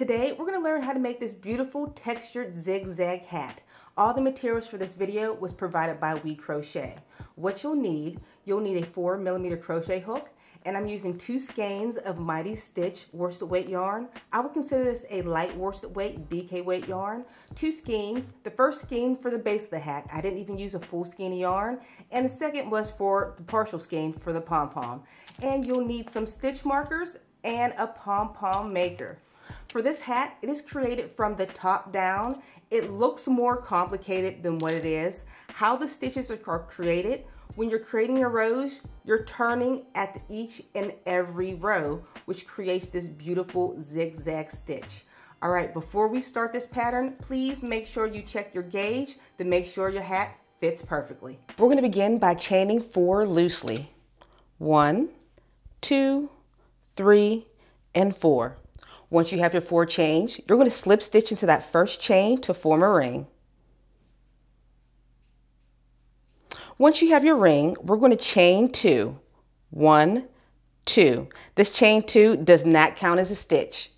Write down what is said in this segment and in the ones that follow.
Today we're going to learn how to make this beautiful textured zigzag hat. All the materials for this video was provided by We Crochet. What you'll need a 4mm crochet hook, and I'm using 2 skeins of Mighty Stitch worsted weight yarn. I would consider this a light worsted weight DK weight yarn. 2 skeins. The first skein for the base of the hat. I didn't even use a full skein of yarn. And the second was for the partial skein for the pom-pom. And you'll need some stitch markers and a pom-pom maker. For this hat, it is created from the top down. It looks more complicated than what it is. How the stitches are created: when you're creating your rows, you're turning at each and every row, which creates this beautiful zigzag stitch. All right, before we start this pattern, please make sure you check your gauge to make sure your hat fits perfectly. We're going to begin by chaining 4 loosely. 1, 2, 3, and 4. Once you have your 4 chains, you're going to slip stitch into that first chain to form a ring. Once you have your ring, we're going to chain 2. 1, 2. This chain 2 does not count as a stitch.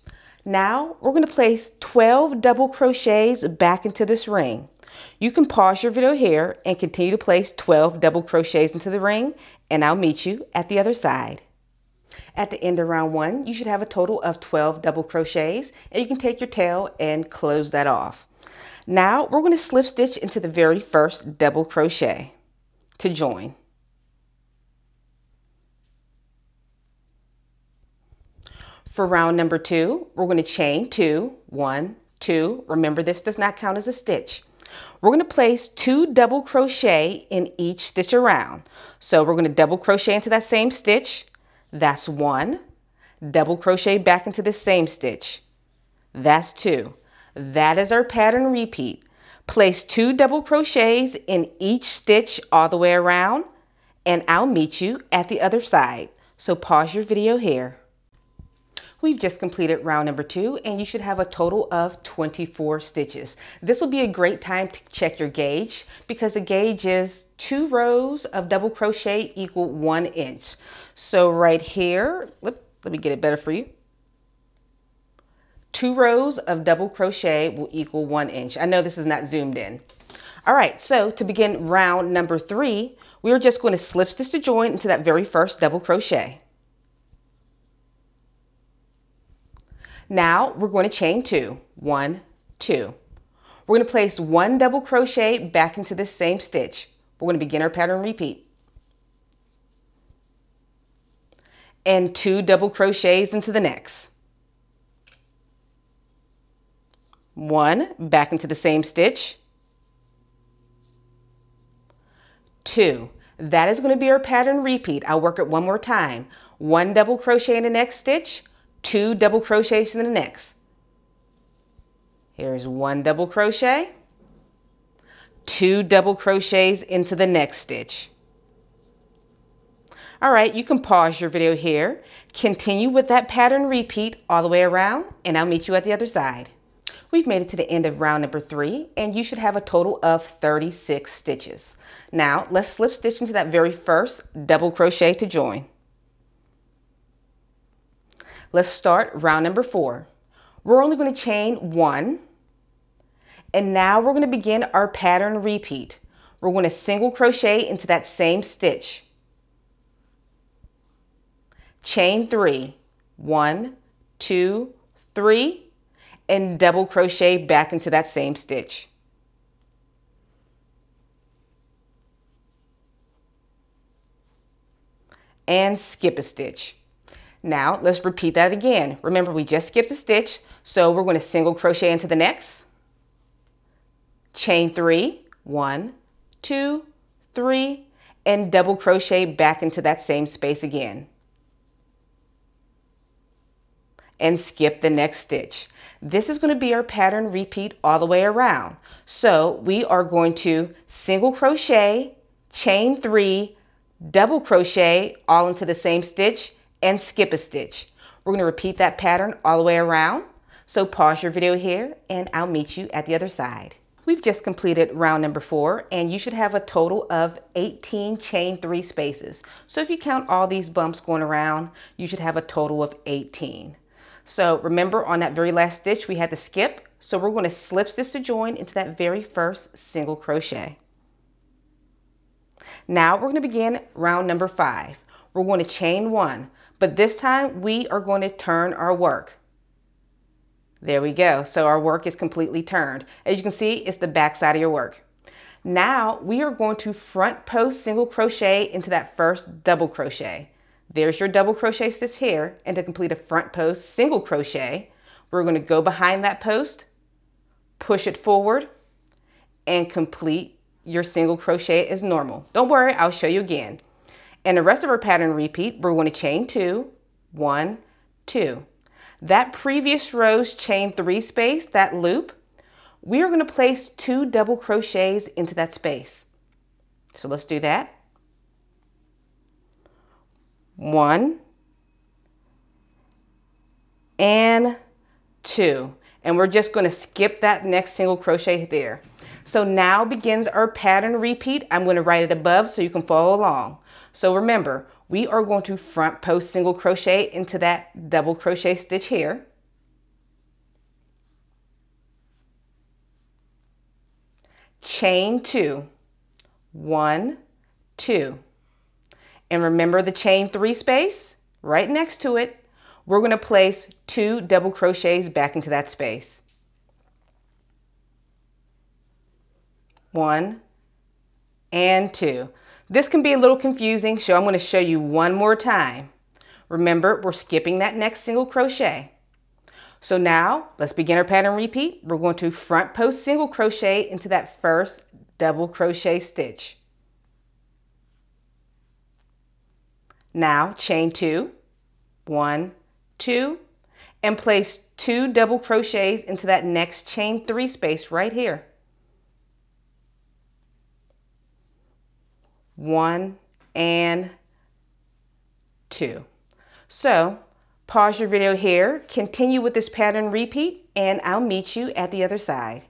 Now we're going to place 12 double crochets back into this ring. You can pause your video here and continue to place 12 double crochets into the ring, and I'll meet you at the other side. At the end of round 1, you should have a total of 12 double crochets, and you can take your tail and close that off. Now we're going to slip stitch into the very first double crochet to join. For round number 2, we're going to chain 2, 1, 2. Remember, this does not count as a stitch. We're going to place 2 double crochet in each stitch around. So we're going to double crochet into that same stitch. That's 1. Double crochet back into the same stitch. That's 2. That is our pattern repeat. Place 2 double crochets in each stitch all the way around, and I'll meet you at the other side. So pause your video here. We've just completed round number 2, and you should have a total of 24 stitches. This will be a great time to check your gauge, because the gauge is 2 rows of double crochet equal 1 inch. So right here, let me get it better for you. 2 rows of double crochet will equal 1 inch. I know this is not zoomed in. All right, so to begin round number 3, we are just going to slip stitch to join into that very first double crochet. Now we're going to chain 2, 1, 2. We're going to place 1 double crochet back into this same stitch. We're going to begin our pattern repeat. And 2 double crochets into the next. 1 back into the same stitch. 2. That is going to be our pattern repeat. I'll work it one more time. 1 double crochet in the next stitch. 2 double crochets in the next. Here's 1 double crochet. 2 double crochets into the next stitch. All right, you can pause your video here. Continue with that pattern repeat all the way around, and I'll meet you at the other side. We've made it to the end of round number 3, and you should have a total of 36 stitches. Now let's slip stitch into that very first double crochet to join. Let's start round number 4. We're only going to chain 1, and now we're going to begin our pattern repeat. We're going to single crochet into that same stitch. Chain 3, 1, 2, 3, and double crochet back into that same stitch. And skip a stitch. Now let's repeat that again. Remember, we just skipped a stitch, so we're going to single crochet into the next. Chain 3, 1, 2, 3, and double crochet back into that same space again. And skip the next stitch. This is going to be our pattern repeat all the way around. So we are going to single crochet, chain 3, double crochet all into the same stitch, and skip a stitch. We're going to repeat that pattern all the way around. So pause your video here, and I'll meet you at the other side. We've just completed round number 4, and you should have a total of 18 chain 3 spaces. So if you count all these bumps going around, you should have a total of 18. So remember, on that very last stitch we had to skip, so we're going to slip stitch to join into that very first single crochet. Now we're going to begin round number 5. We're going to chain 1, but this time we are going to turn our work. There we go. So our work is completely turned. As you can see, it's the back side of your work. Now we are going to front post single crochet into that first double crochet. There's your double crochet stitch here, and to complete a front post single crochet, we're going to go behind that post, push it forward, and complete your single crochet as normal. Don't worry, I'll show you again. And the rest of our pattern repeat, we're going to chain 2, 1, 2. That previous row's chain 3 space, that loop, we are going to place 2 double crochets into that space. So let's do that. 1 and 2. And we're just going to skip that next single crochet there. So now begins our pattern repeat. I'm going to write it above so you can follow along. So remember, we are going to front post single crochet into that double crochet stitch here. Chain 2, 1, 2. And remember the chain 3 space right next to it. We're going to place 2 double crochets back into that space. 1 and 2. This can be a little confusing, so I'm going to show you one more time. Remember, we're skipping that next single crochet. So now let's begin our pattern repeat. We're going to front post single crochet into that first double crochet stitch. Now chain 2, 1, 2, and place 2 double crochets into that next chain 3 space right here. 1 and 2. So pause your video here, continue with this pattern repeat, and I'll meet you at the other side.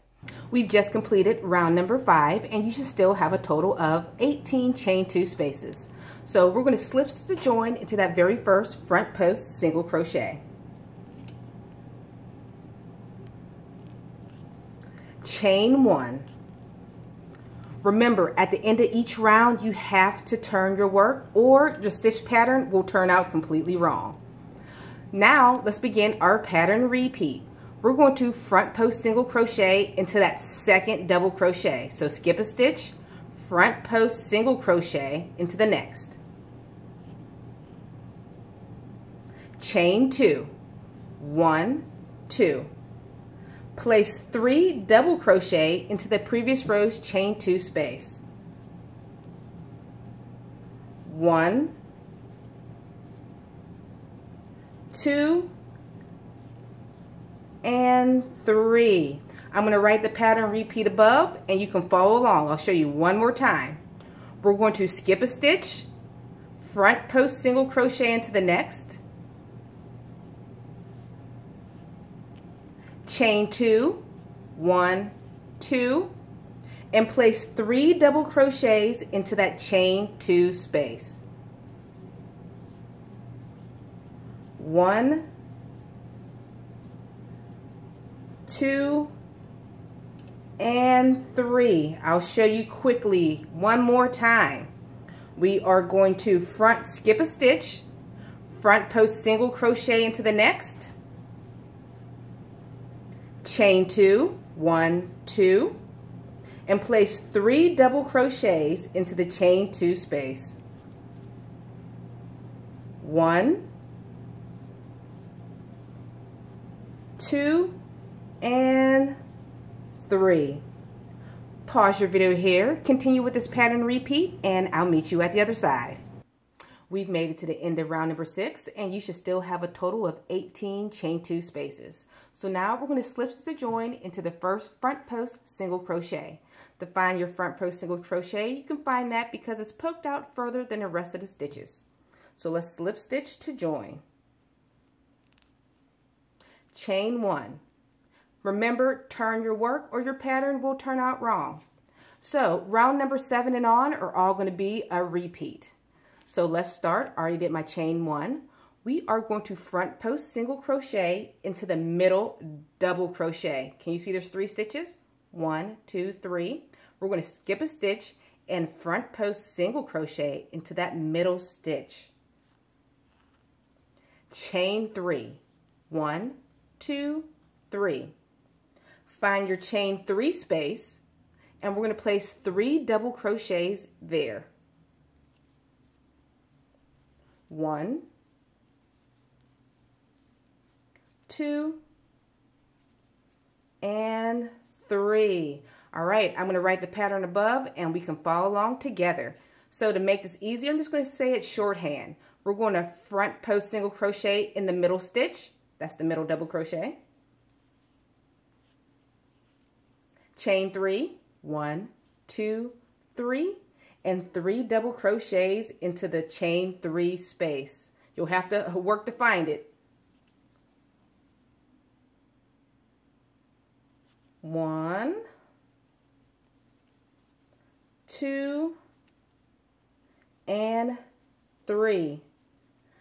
We've just completed round number 5, and you should still have a total of 18 chain 2 spaces. So we're going to slip stitch to join into that very first front post single crochet. Chain 1. Remember, at the end of each round, you have to turn your work or your stitch pattern will turn out completely wrong. Now, let's begin our pattern repeat. We're going to front post single crochet into that second double crochet. So skip a stitch, front post single crochet into the next. Chain 2, 1, 2. Place 3 double crochet into the previous row's chain 2 space. 1, 2, and 3. I'm going to write the pattern repeat above, and you can follow along. I'll show you one more time. We're going to skip a stitch, front post single crochet into the next, chain 2, 1, 2, and place 3 double crochets into that chain 2 space. 1, 2, and 3. I'll show you quickly one more time. We are going to front skip a stitch, front post single crochet into the next, chain 2, 1, 2, and place 3 double crochets into the chain 2 space. 1, 2, and 3. Pause your video here, continue with this pattern repeat, and I'll meet you at the other side. We've made it to the end of round number 6, and you should still have a total of 18 chain 2 spaces. So now we're going to slip stitch to join into the first front post single crochet. To find your front post single crochet, you can find that because it's poked out further than the rest of the stitches. So let's slip stitch to join. Chain 1. Remember, turn your work or your pattern will turn out wrong. So round number 7 and on are all going to be a repeat. So let's start. I already did my chain 1. we are going to front post single crochet into the middle double crochet. Can you see there's 3 stitches? 1, 2, 3. We're going to skip a stitch and front post single crochet into that middle stitch. Chain 3. 1, 2, 3. Find your chain 3 space, and we're going to place 3 double crochets there. 1, 2, and 3. All right, I'm going to write the pattern above and we can follow along together. So to make this easier, I'm just going to say it shorthand. We're going to front post single crochet in the middle stitch. That's the middle double crochet. Chain 3, 1, 2, 3, and 3 double crochets into the chain 3 space. You'll have to work to find it. 1, 2, and 3.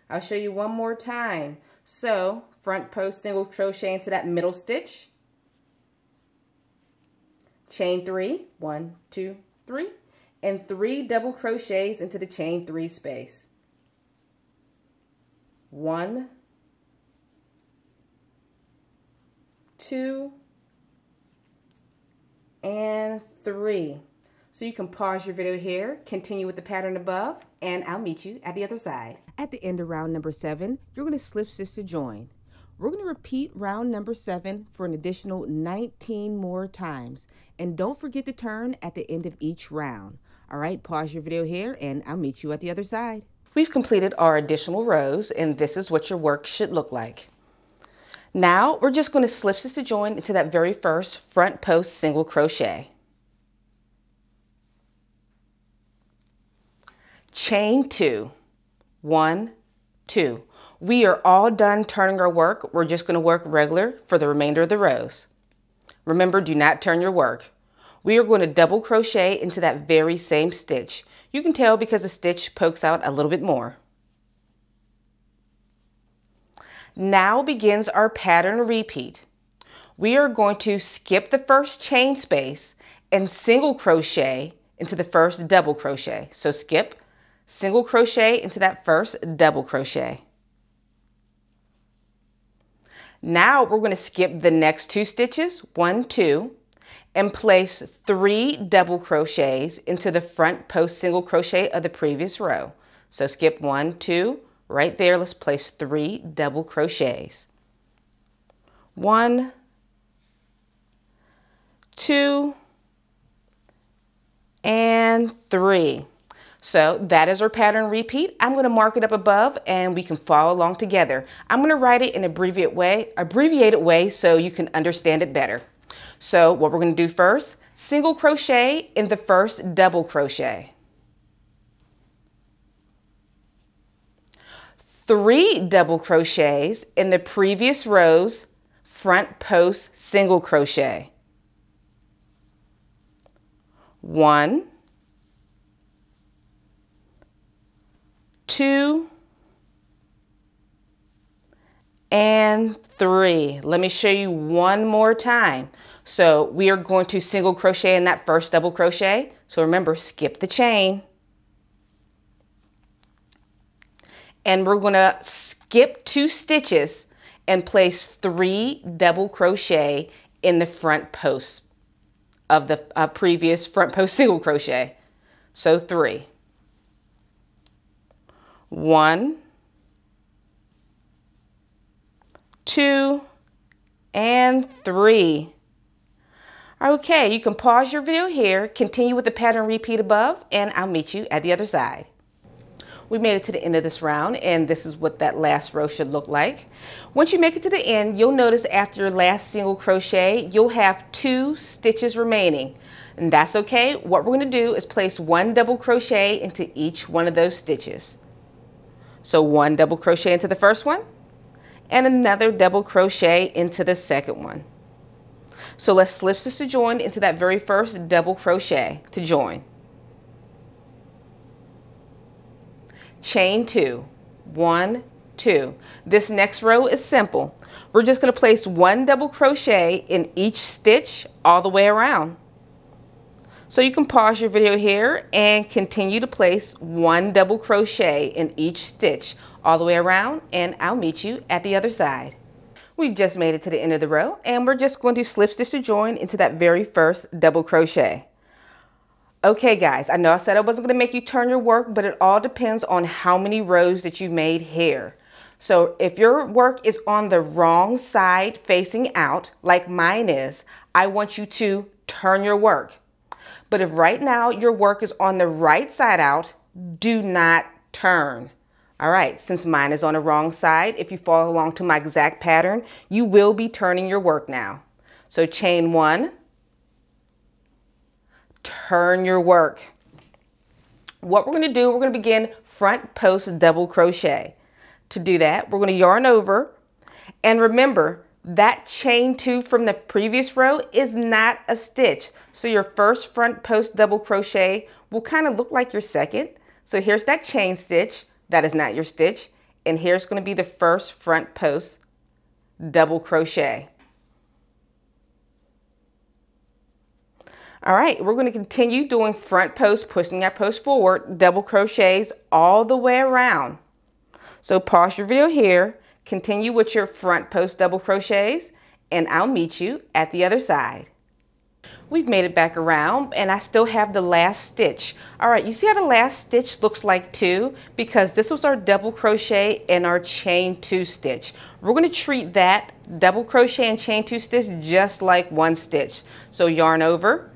I'll show you one more time. So front post single crochet into that middle stitch, chain 3, 1, 2, 3, and 3 double crochets into the chain 3 space. 1, 2, and 3. So you can pause your video here, continue with the pattern above, and I'll meet you at the other side. At the end of round number 7, you're going to slip stitch to join. We're going to repeat round number 7 for an additional 19 more times. And don't forget to turn at the end of each round. All right, pause your video here, and I'll meet you at the other side. We've completed our additional rows, and this is what your work should look like. Now we're just going to slip stitch to join into that very first front post single crochet. Chain 2, 1, 2. We are all done turning our work. We're just going to work regular for the remainder of the rows. Remember, do not turn your work. We are going to double crochet into that very same stitch. You can tell because the stitch pokes out a little bit more. Now begins our pattern repeat. We are going to skip the first chain space and single crochet into the first double crochet. So skip, single crochet into that first double crochet. Now we're going to skip the next 2 stitches, 1, 2, and place 3 double crochets into the front post single crochet of the previous row. So skip 1, 2, right there. Let's place 3 double crochets. 1, 2, and 3. So that is our pattern repeat. I'm going to mark it up above and we can follow along together. I'm going to write it in an abbreviated way so you can understand it better. So what we're going to do first, single crochet in the first double crochet. 3 double crochets in the previous row's front post single crochet. 1, 2, and 3. Let me show you one more time. So we are going to single crochet in that first double crochet. So remember, skip the chain. And we're going to skip 2 stitches and place 3 double crochet in the front post of the previous front post single crochet. So 3. 1, 2, and 3. Okay, you can pause your video here, continue with the pattern repeat above, and I'll meet you at the other side. We made it to the end of this round, and this is what that last row should look like. Once you make it to the end, you'll notice after your last single crochet, you'll have 2 stitches remaining. And that's okay. What we're going to do is place 1 double crochet into each one of those stitches. So 1 double crochet into the first one and another double crochet into the second one. So let's slip stitch to join into that very first double crochet to join. Chain 2, 1, 2. This next row is simple. We're just going to place 1 double crochet in each stitch all the way around. So you can pause your video here and continue to place 1 double crochet in each stitch all the way around, and I'll meet you at the other side. We've just made it to the end of the row, and we're just going to slip stitch to join into that very first double crochet. Okay guys, I know I said I wasn't going to make you turn your work, but it all depends on how many rows that you made here. So if your work is on the wrong side facing out, like mine is, I want you to turn your work. But if right now your work is on the right side out, do not turn. All right, since mine is on the wrong side, if you follow along to my exact pattern, you will be turning your work now. So chain 1, turn your work. What we're going to do, we're going to begin front post double crochet. To do that, we're going to yarn over, and remember that chain 2 from the previous row is not a stitch. So your first front post double crochet will kind of look like your second. So here's that chain stitch. That is not your stitch. And here's going to be the first front post double crochet. All right, we're going to continue doing front post, pushing that post forward, double crochets all the way around. So pause your video here, continue with your front post double crochets, and I'll meet you at the other side. We've made it back around, and I still have the last stitch. All right, you see how the last stitch looks like 2? Because this was our double crochet and our chain 2 stitch. We're going to treat that double crochet and chain 2 stitch just like 1 stitch. So yarn over,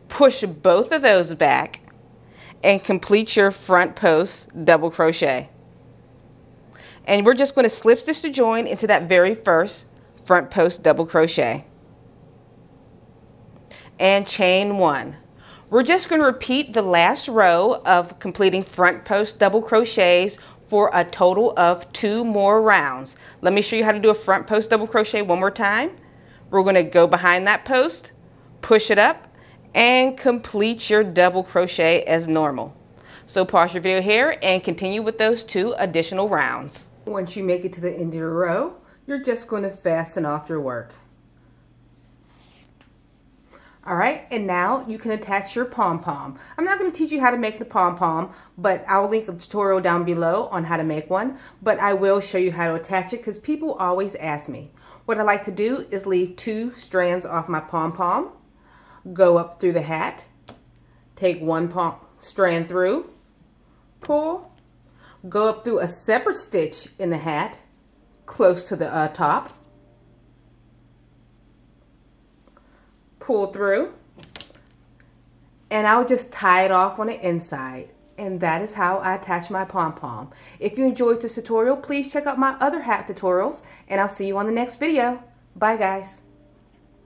push both of those back, and complete your front post double crochet. And we're just going to slip stitch to join into that very first front post double crochet. And chain 1. We're just going to repeat the last row of completing front post double crochets for a total of 2 more rounds. Let me show you how to do a front post double crochet one more time. We're going to go behind that post, push it up, and complete your double crochet as normal. So pause your video here and continue with those 2 additional rounds. Once you make it to the end of your row, you're just going to fasten off your work. All right, and now you can attach your pom-pom. I'm not going to teach you how to make the pom-pom, but I'll link a tutorial down below on how to make one, but I will show you how to attach it because people always ask me. What I like to do is leave 2 strands off my pom-pom, go up through the hat, take 1 strand through, pull, go up through a separate stitch in the hat close to the top, pull through, and I'll just tie it off on the inside. And that is how I attach my pom-pom. If you enjoyed this tutorial, please check out my other hat tutorials, and I'll see you on the next video. Bye guys.